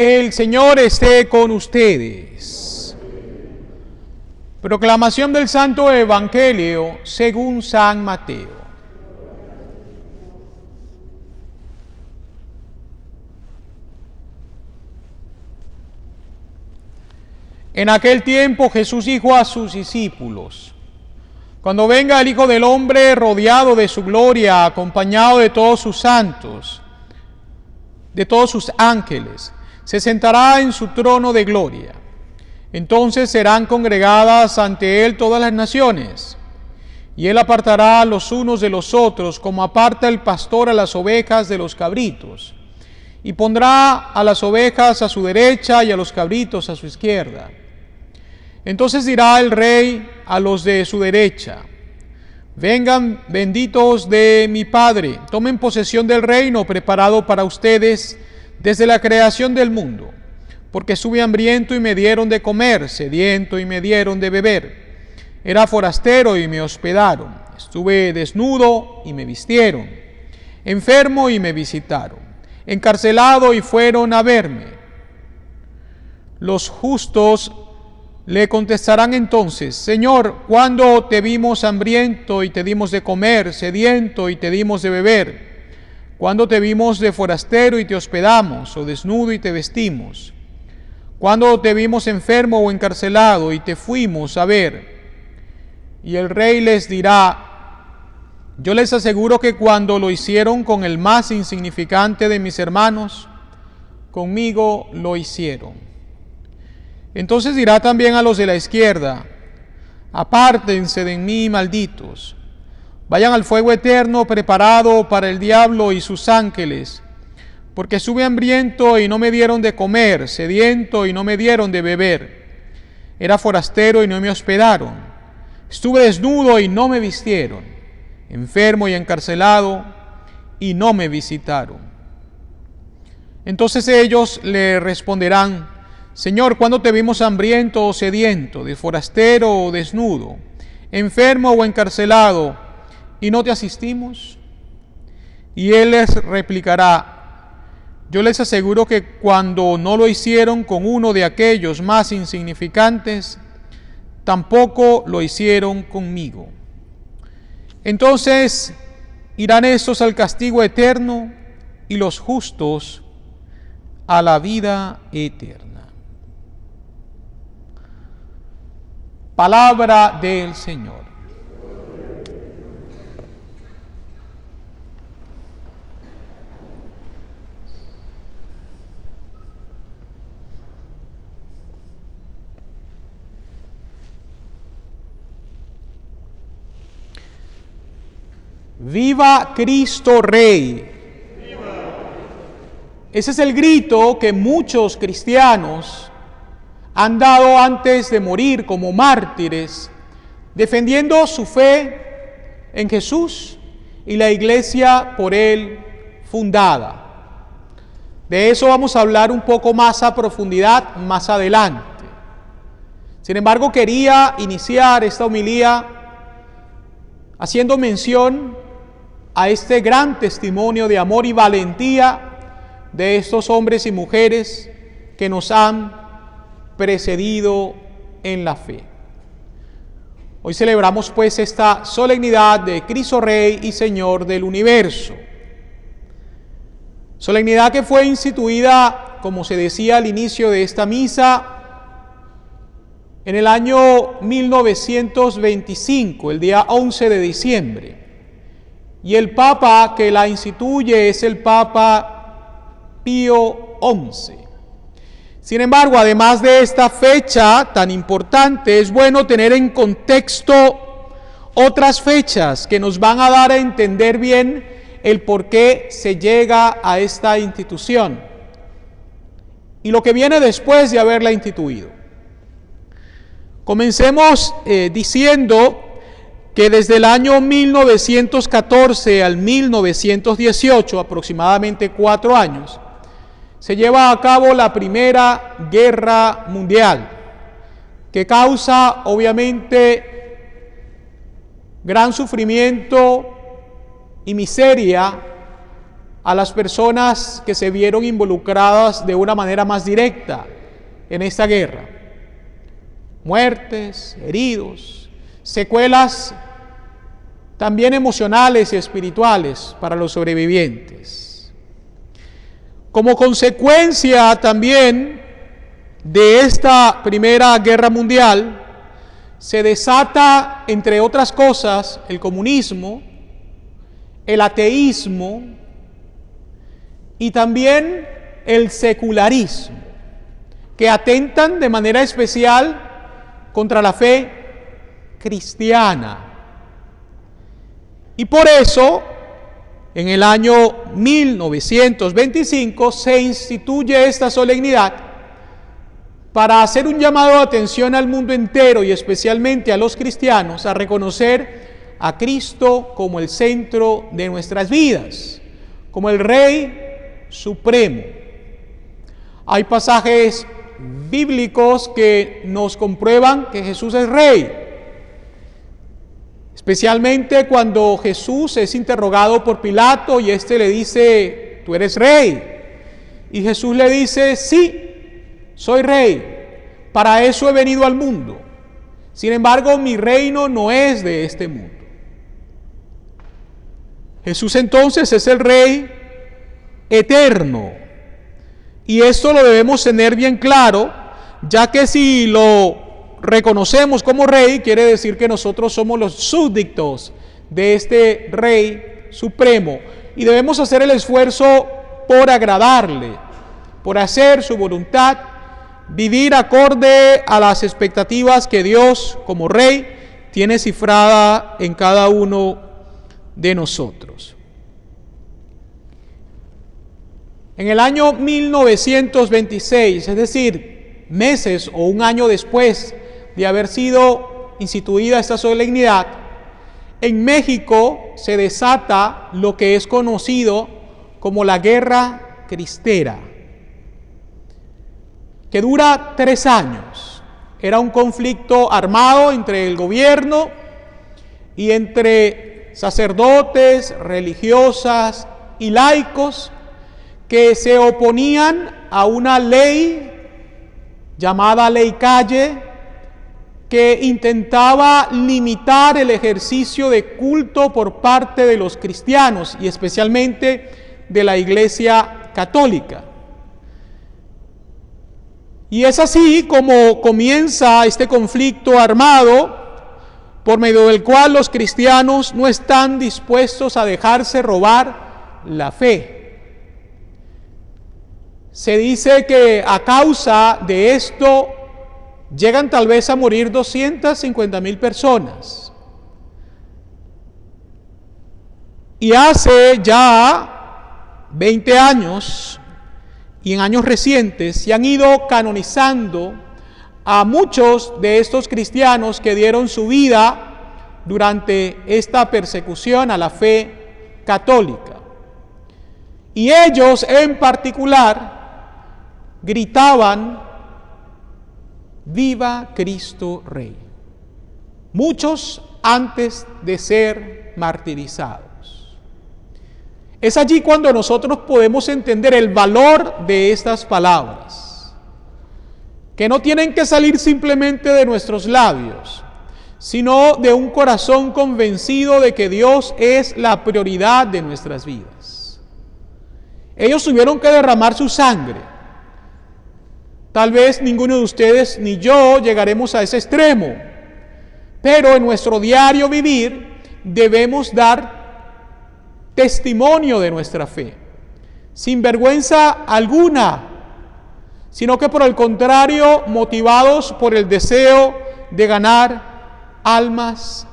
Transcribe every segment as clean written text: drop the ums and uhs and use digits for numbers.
El Señor esté con ustedes. Proclamación del Santo Evangelio según San Mateo. En aquel tiempo Jesús dijo a sus discípulos: Cuando venga el Hijo del Hombre rodeado de su gloria, acompañado de todos sus santos, de todos sus ángeles, se sentará en su trono de gloria. Entonces serán congregadas ante él todas las naciones, y él apartará a los unos de los otros, como aparta el pastor a las ovejas de los cabritos, y pondrá a las ovejas a su derecha y a los cabritos a su izquierda. Entonces dirá el rey a los de su derecha: Vengan, benditos de mi Padre, tomen posesión del reino preparado para ustedes desde la creación del mundo, porque estuve hambriento y me dieron de comer, sediento y me dieron de beber, era forastero y me hospedaron, estuve desnudo y me vistieron, enfermo y me visitaron, encarcelado y fueron a verme. Los justos le contestarán entonces: Señor, ¿cuándo te vimos hambriento y te dimos de comer, sediento y te dimos de beber? ¿Cuándo te vimos de forastero y te hospedamos, o desnudo y te vestimos? ¿Cuándo te vimos enfermo o encarcelado y te fuimos a ver? Y el rey les dirá: Yo les aseguro que cuando lo hicieron con el más insignificante de mis hermanos, conmigo lo hicieron. Entonces dirá también a los de la izquierda: Apártense de mí, malditos, vayan al fuego eterno preparado para el diablo y sus ángeles, porque estuve hambriento y no me dieron de comer, sediento y no me dieron de beber, era forastero y no me hospedaron, estuve desnudo y no me vistieron, enfermo y encarcelado y no me visitaron. Entonces ellos le responderán: Señor, ¿cuándo te vimos hambriento o sediento, de forastero o desnudo, enfermo o encarcelado, y no te asistimos? Y él les replicará: Yo les aseguro que cuando no lo hicieron con uno de aquellos más insignificantes, tampoco lo hicieron conmigo. Entonces irán estos al castigo eterno y los justos a la vida eterna. Palabra del Señor. ¡Viva Cristo Rey! ¡Viva! Ese es el grito que muchos cristianos han dado antes de morir como mártires, defendiendo su fe en Jesús y la iglesia por él fundada. De eso vamos a hablar un poco más a profundidad más adelante. Sin embargo, quería iniciar esta homilía haciendo mención a este gran testimonio de amor y valentía de estos hombres y mujeres que nos han precedido en la fe. Hoy celebramos pues esta solemnidad de Cristo Rey y Señor del universo. Solemnidad que fue instituida, como se decía al inicio de esta misa, en el año 1925, el día 11 de diciembre. Y el Papa que la instituye es el Papa Pío XI. Sin embargo, además de esta fecha tan importante, es bueno tener en contexto otras fechas que nos van a dar a entender bien el por qué se llega a esta institución y lo que viene después de haberla instituido. Comencemos diciendo que desde el año 1914 al 1918, aproximadamente 4 años, se lleva a cabo la Primera Guerra Mundial, que causa obviamente gran sufrimiento y miseria a las personas que se vieron involucradas de una manera más directa en esta guerra. Muertes, heridos, secuelas también emocionales y espirituales para los sobrevivientes. Como consecuencia también de esta Primera Guerra Mundial, se desata, entre otras cosas, el comunismo, el ateísmo y también el secularismo, que atentan de manera especial contra la fe cristiana. Y por eso, en el año 1925 se instituye esta solemnidad para hacer un llamado de atención al mundo entero y especialmente a los cristianos a reconocer a Cristo como el centro de nuestras vidas, como el Rey Supremo. Hay pasajes bíblicos que nos comprueban que Jesús es Rey, especialmente cuando Jesús es interrogado por Pilato y éste le dice: ¿tú eres Rey? Y Jesús le dice: sí, soy Rey, para eso he venido al mundo. Sin embargo, mi reino no es de este mundo. Jesús entonces es el Rey eterno. Y esto lo debemos tener bien claro, ya que si lo reconocemos como Rey, quiere decir que nosotros somos los súbditos de este Rey Supremo. Y debemos hacer el esfuerzo por agradarle, por hacer su voluntad, vivir acorde a las expectativas que Dios, como Rey, tiene cifrada en cada uno de nosotros. En el año 1926, es decir, meses o un año después de haber sido instituida esta solemnidad, en México se desata lo que es conocido como la Guerra Cristera, que dura 3 años. Era un conflicto armado entre el gobierno y entre sacerdotes, religiosas y laicos que se oponían a una ley llamada Ley Calle, que intentaba limitar el ejercicio de culto por parte de los cristianos y especialmente de la Iglesia Católica. Y es así como comienza este conflicto armado, por medio del cual los cristianos no están dispuestos a dejarse robar la fe. Se dice que a causa de esto llegan tal vez a morir 250,000 personas. Y hace ya 20 años y en años recientes se han ido canonizando a muchos de estos cristianos que dieron su vida durante esta persecución a la fe católica. Y ellos en particular gritaban: ¡viva Cristo Rey! Muchos antes de ser martirizados. Es allí cuando nosotros podemos entender el valor de estas palabras, que no tienen que salir simplemente de nuestros labios, sino de un corazón convencido de que Dios es la prioridad de nuestras vidas. Ellos tuvieron que derramar su sangre. Tal vez ninguno de ustedes ni yo llegaremos a ese extremo, pero en nuestro diario vivir debemos dar testimonio de nuestra fe, sin vergüenza alguna, sino que por el contrario, motivados por el deseo de ganar almas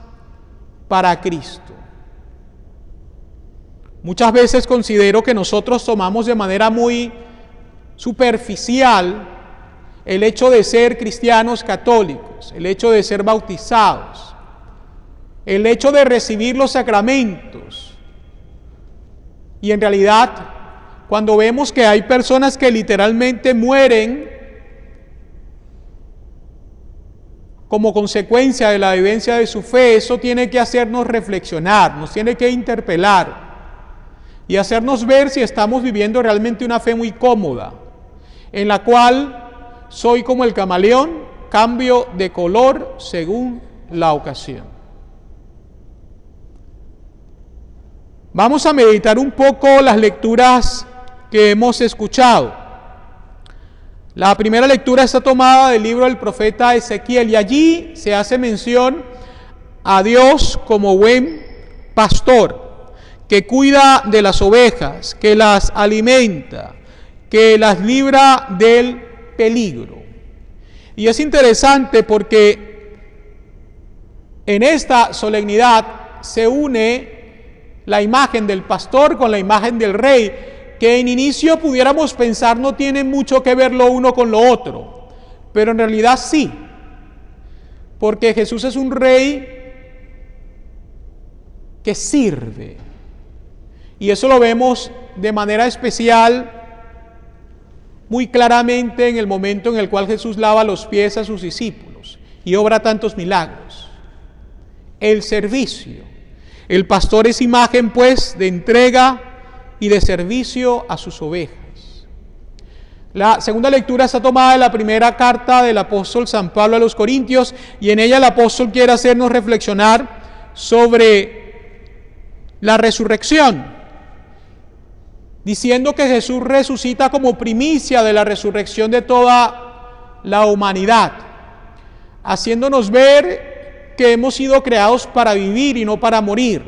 para Cristo. Muchas veces considero que nosotros tomamos de manera muy superficial el hecho de ser cristianos católicos, el hecho de ser bautizados, el hecho de recibir los sacramentos. Y en realidad, cuando vemos que hay personas que literalmente mueren como consecuencia de la vivencia de su fe, eso tiene que hacernos reflexionar, nos tiene que interpelar. y hacernos ver si estamos viviendo realmente una fe muy cómoda, en la cual soy como el camaleón, cambio de color según la ocasión. Vamos a meditar un poco las lecturas que hemos escuchado. La primera lectura está tomada del libro del profeta Ezequiel y allí se hace mención a Dios como buen pastor, que cuida de las ovejas, que las alimenta, que las libra del peligro. Y es interesante porque en esta solemnidad se une la imagen del pastor con la imagen del rey, que en inicio pudiéramos pensar no tienen mucho que ver lo uno con lo otro, pero en realidad sí, porque Jesús es un rey que sirve, y eso lo vemos de manera especial muy claramente en el momento en el cual Jesús lava los pies a sus discípulos y obra tantos milagros. El servicio. El pastor es imagen, pues, de entrega y de servicio a sus ovejas. La segunda lectura está tomada de la primera carta del apóstol San Pablo a los Corintios, y en ella el apóstol quiere hacernos reflexionar sobre la resurrección, diciendo que Jesús resucita como primicia de la resurrección de toda la humanidad, haciéndonos ver que hemos sido creados para vivir y no para morir,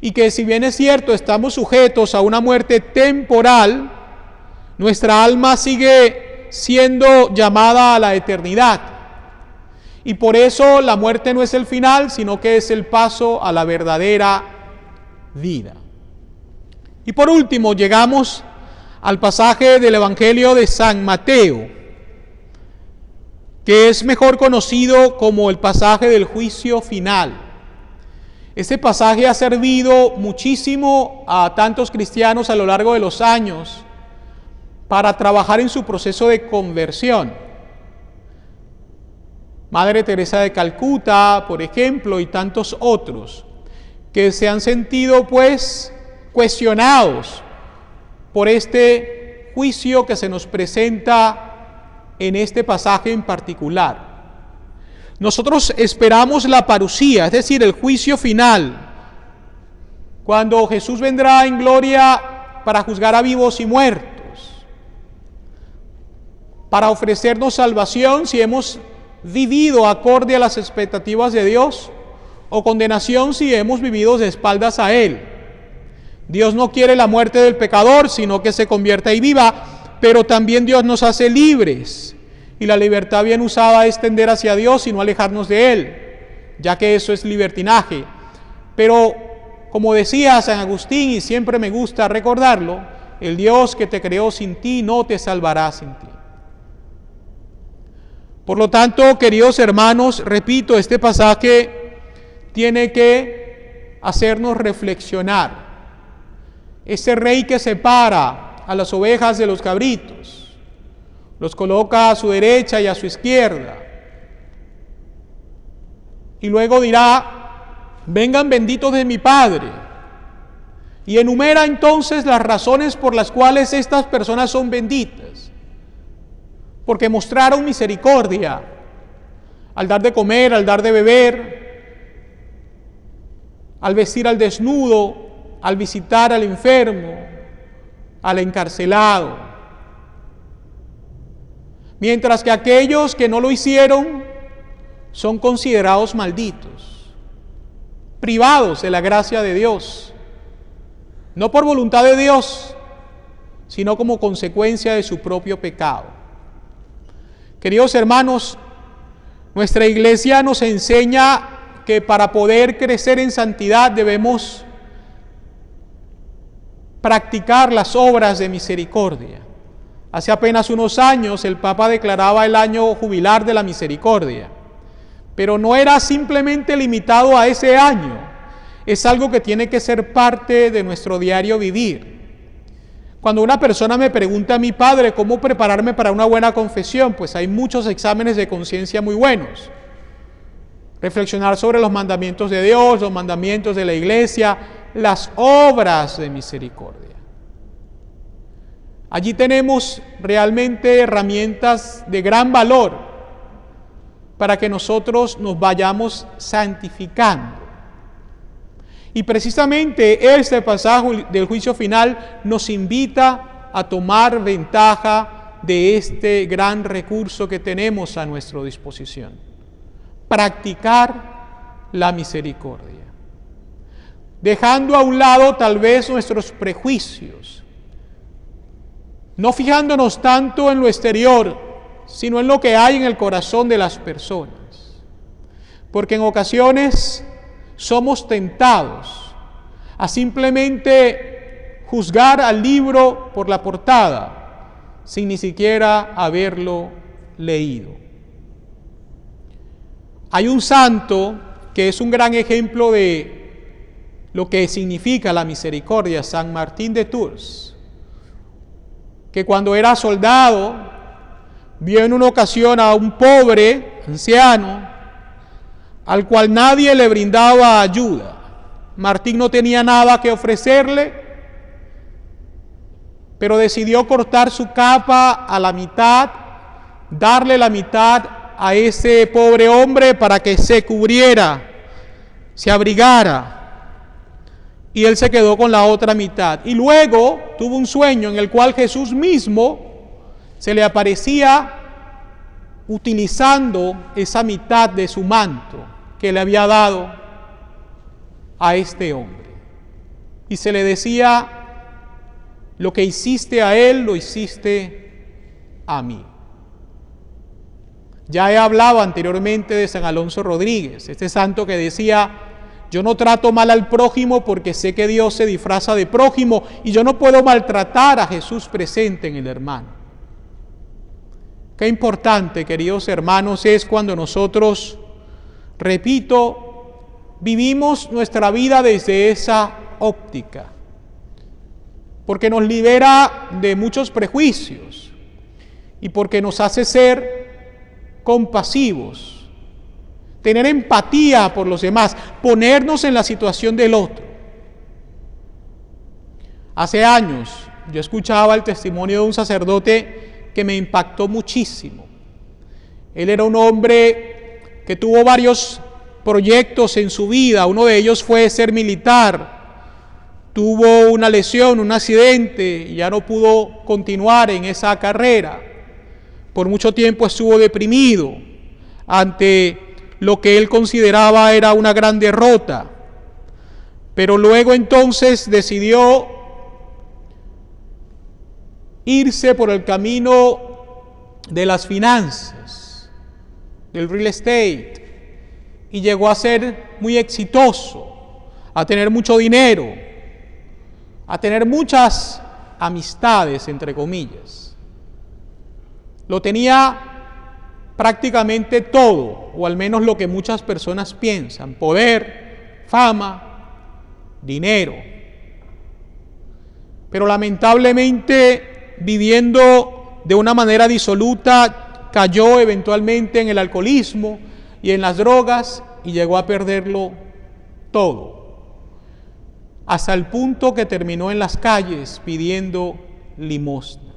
y que si bien es cierto estamos sujetos a una muerte temporal, nuestra alma sigue siendo llamada a la eternidad, y por eso la muerte no es el final, sino que es el paso a la verdadera vida. Y por último llegamos al pasaje del Evangelio de San Mateo, que es mejor conocido como el pasaje del juicio final. Este pasaje ha servido muchísimo a tantos cristianos a lo largo de los años para trabajar en su proceso de conversión. Madre Teresa de Calcuta, por ejemplo, y tantos otros, que se han sentido pues cuestionados por este juicio que se nos presenta en este pasaje en particular. Nosotros esperamos la parusía, es decir, el juicio final, cuando Jesús vendrá en gloria para juzgar a vivos y muertos, para ofrecernos salvación si hemos vivido acorde a las expectativas de Dios, o condenación si hemos vivido de espaldas a Él. Dios no quiere la muerte del pecador, sino que se convierta y viva, pero también Dios nos hace libres, y la libertad bien usada es tender hacia Dios y no alejarnos de Él, ya que eso es libertinaje. Pero, como decía San Agustín, y siempre me gusta recordarlo, el Dios que te creó sin ti no te salvará sin ti. Por lo tanto, queridos hermanos, repito, este pasaje tiene que hacernos reflexionar. Ese rey que separa a las ovejas de los cabritos, los coloca a su derecha y a su izquierda, y luego dirá: vengan benditos de mi Padre, y enumera entonces las razones por las cuales estas personas son benditas. Porque mostraron misericordia al dar de comer, al dar de beber, al vestir al desnudo, al visitar al enfermo, al encarcelado. Mientras que aquellos que no lo hicieron son considerados malditos, privados de la gracia de Dios, no por voluntad de Dios, sino como consecuencia de su propio pecado. Queridos hermanos, nuestra iglesia nos enseña que para poder crecer en santidad debemos practicar las obras de misericordia. Hace apenas unos años el Papa declaraba el año jubilar de la misericordia, pero no era simplemente limitado a ese año, es algo que tiene que ser parte de nuestro diario vivir. Cuando una persona me pregunta a mi padre cómo prepararme para una buena confesión, pues hay muchos exámenes de conciencia muy buenos. Reflexionar sobre los mandamientos de Dios, los mandamientos de la iglesia, las obras de misericordia. Allí tenemos realmente herramientas de gran valor para que nosotros nos vayamos santificando. Y precisamente este pasaje del juicio final nos invita a tomar ventaja de este gran recurso que tenemos a nuestra disposición: practicar la misericordia, dejando a un lado tal vez nuestros prejuicios, no fijándonos tanto en lo exterior, sino en lo que hay en el corazón de las personas, porque en ocasiones somos tentados a simplemente juzgar al libro por la portada, sin ni siquiera haberlo leído. Hay un santo que es un gran ejemplo de lo que significa la misericordia, San Martín de Tours, que cuando era soldado vio en una ocasión a un pobre anciano al cual nadie le brindaba ayuda. Martín no tenía nada que ofrecerle, pero decidió cortar su capa a la mitad, darle la mitad a ese pobre hombre para que se cubriera, se abrigara, y él se quedó con la otra mitad. Y luego tuvo un sueño en el cual Jesús mismo se le aparecía utilizando esa mitad de su manto que le había dado a este hombre. Y se le decía: lo que hiciste a él, lo hiciste a mí. Ya he hablado anteriormente de San Alonso Rodríguez, este santo que decía: yo no trato mal al prójimo porque sé que Dios se disfraza de prójimo y yo no puedo maltratar a Jesús presente en el hermano. Qué importante, queridos hermanos, es cuando nosotros, repito, vivimos nuestra vida desde esa óptica, porque nos libera de muchos prejuicios y porque nos hace ser compasivos, tener empatía por los demás, ponernos en la situación del otro. Hace años yo escuchaba el testimonio de un sacerdote que me impactó muchísimo. Él era un hombre que tuvo varios proyectos en su vida. Uno de ellos fue ser militar. Tuvo una lesión, un accidente, y ya no pudo continuar en esa carrera. Por mucho tiempo estuvo deprimido ante lo que él consideraba era una gran derrota. Pero luego entonces decidió irse por el camino de las finanzas, del real estate, y llegó a ser muy exitoso, a tener mucho dinero, a tener muchas amistades, entre comillas. Lo tenía prácticamente todo, o al menos lo que muchas personas piensan: poder, fama, dinero. Pero lamentablemente, viviendo de una manera disoluta, cayó eventualmente en el alcoholismo y en las drogas y llegó a perderlo todo, hasta el punto que terminó en las calles pidiendo limosna.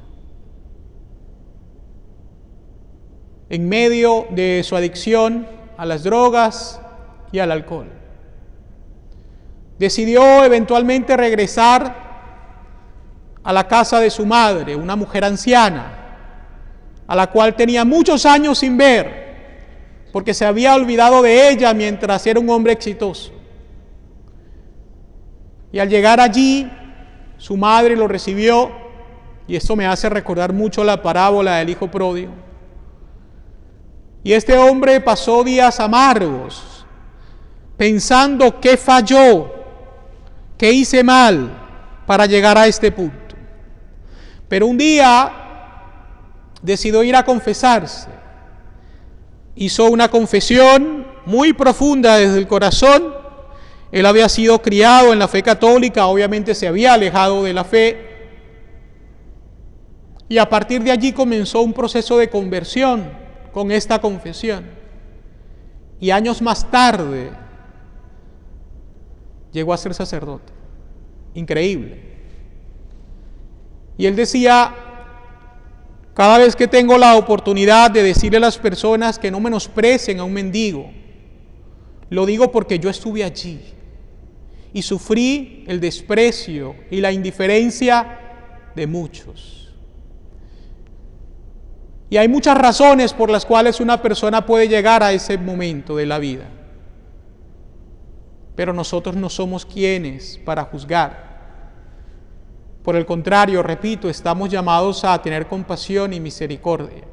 En medio de su adicción a las drogas y al alcohol, decidió eventualmente regresar a la casa de su madre, una mujer anciana, a la cual tenía muchos años sin ver, porque se había olvidado de ella mientras era un hombre exitoso. Y al llegar allí, su madre lo recibió, y esto me hace recordar mucho la parábola del hijo pródigo. Y este hombre pasó días amargos, pensando qué falló, qué hice mal para llegar a este punto. Pero un día decidió ir a confesarse. Hizo una confesión muy profunda desde el corazón. Él había sido criado en la fe católica, obviamente se había alejado de la fe. Y a partir de allí comenzó un proceso de conversión con esta confesión. Y años más tarde llegó a ser sacerdote. increíble. Y él decía, cada vez que tengo la oportunidad de decirle a las personas que no menosprecien a un mendigo, lo digo porque yo estuve allí y sufrí el desprecio y la indiferencia de muchos. Y hay muchas razones por las cuales una persona puede llegar a ese momento de la vida. Pero nosotros no somos quienes para juzgar. Por el contrario, repito, estamos llamados a tener compasión y misericordia.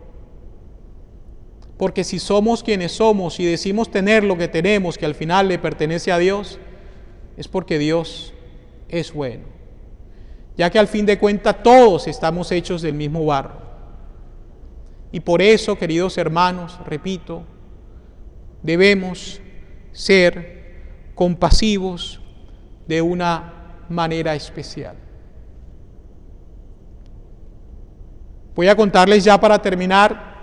Porque si somos quienes somos y decimos tener lo que tenemos, que al final le pertenece a Dios, es porque Dios es bueno. Ya que al fin de cuentas todos estamos hechos del mismo barro. Y por eso, queridos hermanos, repito, debemos ser compasivos de una manera especial. Voy a contarles ya para terminar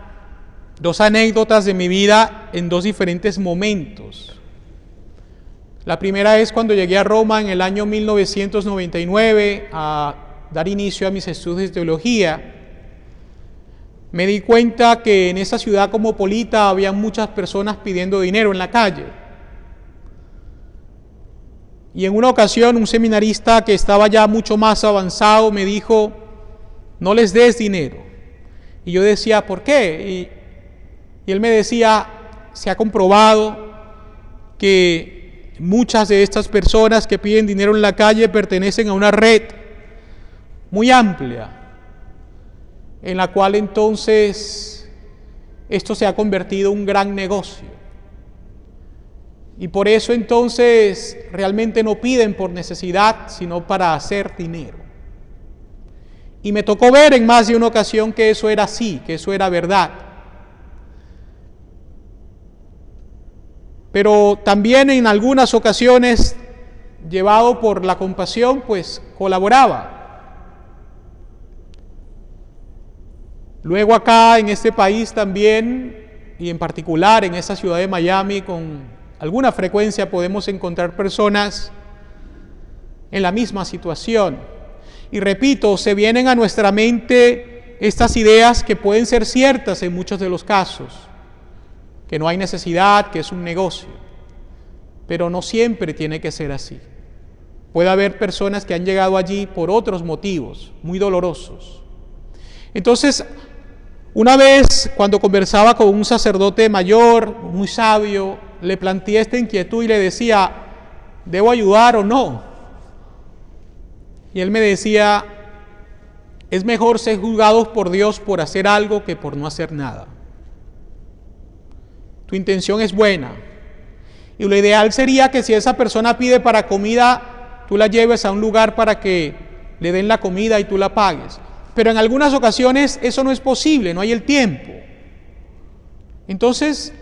2 anécdotas de mi vida en 2 diferentes momentos. La primera es cuando llegué a Roma en el año 1999 a dar inicio a mis estudios de teología. Me di cuenta que en esa ciudad cosmopolita había muchas personas pidiendo dinero en la calle. Y en una ocasión un seminarista que estaba ya mucho más avanzado me dijo, no les des dinero. Y yo decía, ¿por qué? Y él me decía, se ha comprobado que muchas de estas personas que piden dinero en la calle pertenecen a una red muy amplia, en la cual entonces esto se ha convertido en un gran negocio. Y por eso entonces realmente no piden por necesidad, sino para hacer dinero. Y me tocó ver en más de una ocasión que eso era así, que eso era verdad. Pero también en algunas ocasiones, llevado por la compasión, pues colaboraba. Luego acá en este país también, y en particular en esta ciudad de Miami, con alguna frecuencia podemos encontrar personas en la misma situación. Y repito, se vienen a nuestra mente estas ideas que pueden ser ciertas en muchos de los casos, que no hay necesidad, que es un negocio, pero no siempre tiene que ser así. Puede haber personas que han llegado allí por otros motivos muy dolorosos. Entonces, una vez cuando conversaba con un sacerdote mayor, muy sabio, le planteé esta inquietud y le decía, ¿debo ayudar o no? Y él me decía, es mejor ser juzgados por Dios por hacer algo que por no hacer nada. Tu intención es buena. Y lo ideal sería que si esa persona pide para comida, tú la lleves a un lugar para que le den la comida y tú la pagues. Pero en algunas ocasiones eso no es posible, no hay el tiempo. Entonces,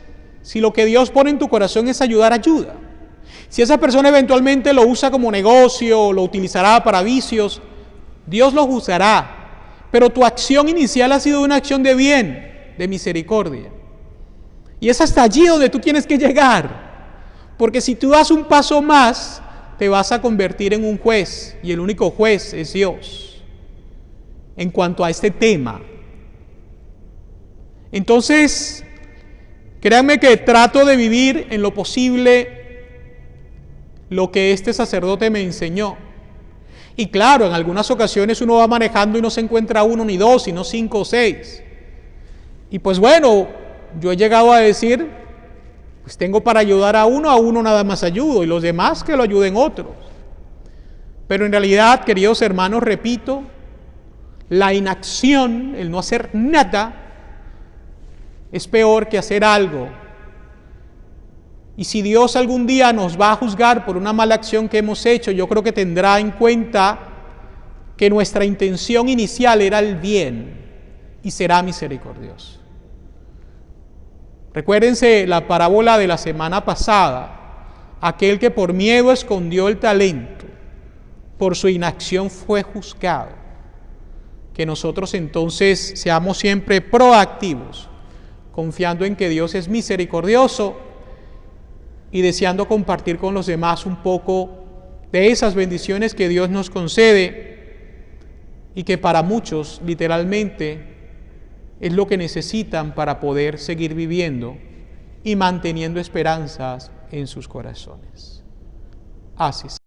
si lo que Dios pone en tu corazón es ayudar, ayuda. Si esa persona eventualmente lo usa como negocio o lo utilizará para vicios, Dios lo juzgará. Pero tu acción inicial ha sido una acción de bien, de misericordia. Y es hasta allí donde tú tienes que llegar. Porque si tú das un paso más, te vas a convertir en un juez. Y el único juez es Dios. En cuanto a este tema. Entonces, créanme que trato de vivir en lo posible lo que este sacerdote me enseñó. Y claro, en algunas ocasiones uno va manejando y no se encuentra 1 ni 2, sino 5 o 6. Y pues bueno, yo he llegado a decir, pues tengo para ayudar a uno nada más ayudo, y los demás que lo ayuden otros. Pero en realidad, queridos hermanos, repito, la inacción, el no hacer nada, es peor que hacer algo. Y si Dios algún día nos va a juzgar por una mala acción que hemos hecho, yo creo que tendrá en cuenta que nuestra intención inicial era el bien y será misericordioso. Recuérdense la parábola de la semana pasada. Aquel que por miedo escondió el talento, por su inacción fue juzgado. Que nosotros entonces seamos siempre proactivos, confiando en que Dios es misericordioso y deseando compartir con los demás un poco de esas bendiciones que Dios nos concede y que para muchos literalmente es lo que necesitan para poder seguir viviendo y manteniendo esperanzas en sus corazones. Así sea.